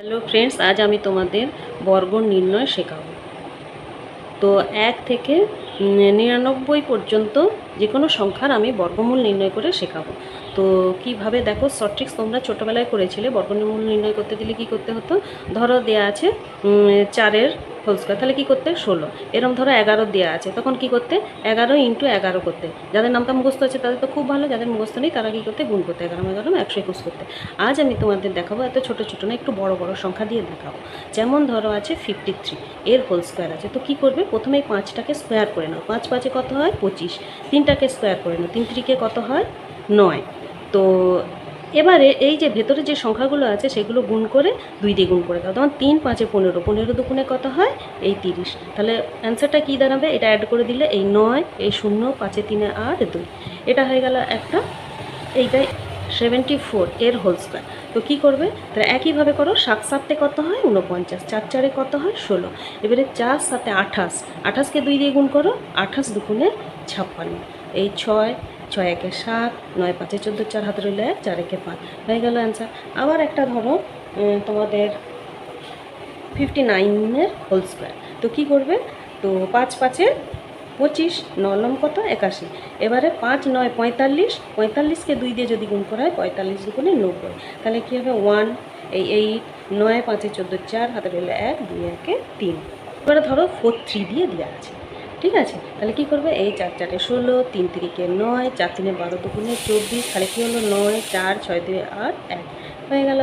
Hello friends, আজ আমি তোমাদের বর্গ নির্ণয় শেখাবো। তো 1 থেকে 99 পর্যন্ত যে কোনো সংখ্যার আমি বর্গমূল নির্ণয় করে শেখাবো। তো কিভাবে দেখো, শর্ট ট্রিক্স তোমরা ছোটোবেলায় করেছিলে। বর্গমূল নির্ণয় করতে দিলে কি করতে হতো, ধরো দেয়া আছে 4-এর হোল স্কোয়ার, তাহলে কী করতে 16। এরকম ধরো 11 দেওয়া আছে, তখন কি করতে 11 ইন্টু 11 করতে। যাদের নামটা মুখস্থ আছে তাদের তো খুব ভালো, যাদের মুখস্থ নেই তারা কী করতে গুণ করতে, 11 121 করতে। আজ আমি তোমাদের দেখাবো এত ছোটো ছোটো না, একটু বড় বড় সংখ্যা দিয়ে দেখাবো। যেমন ধরো আছে 53, এর হোল স্কোয়ার আছে। তো কী করবে, প্রথমে এই 5টাকে স্কোয়ার করে নাও। 5 5-এ কত হয় 25। 3টাকে স্কোয়ার করে নাও। 3 3-কে কত হয় 9। তো এবারে এই যে ভেতরে যে সংখ্যাগুলো আছে সেগুলো গুণ করে 2 দিয়ে গুণ করে দাও। তখন 3 5-এ 15, 15 দুগুণে কত হয় এই 30। তাহলে অ্যান্সারটা কী দাঁড়াবে, এটা অ্যাড করে দিলে এই 9, এই 0, 5-এ 3-এ 8, 2, এটা হয়ে গেল একটা। এইটাই 74 এর হোল স্কোয়ার। তো কী করবে, তাহলে একইভাবে করো। 7 7-এ কত হয় 49, 4 4-এ কত হয় 16। এবারে 4 7-এ 28, 28-কে 2 দিয়ে গুণ করো। 28 দুগুণে 56, এই 6, 6 1-এ 7, 9 5-এ 14, 4 হাতে রইল 1, 4 1-এ 5, হয়ে গেল অ্যান্সার। আবার একটা ধরো তোমাদের 59-এর হোল স্কোয়ার। তো কী করবে, তো 5 5-এ 25, 9 9 কত 81। এবারে 5 9 45, 45-কে 2 দিয়ে যদি গুণ করা হয় 45 দুগুণে 90, তাহলে কী হবে 1, এই 8, 9 5-এ 14, 4 হাতে রইল 1, 2 1-এ 3। এবারে ধরো 4 3 দিয়ে দেওয়া আছে, ঠিক আছে। তাহলে কী করবে, এই 4 4-এ 16, 3 3-কে 9, 4 3-এ 12 দুগুণে 24, তাহলে কী হলো 9 4 6 2 8 1, হয়ে গেল।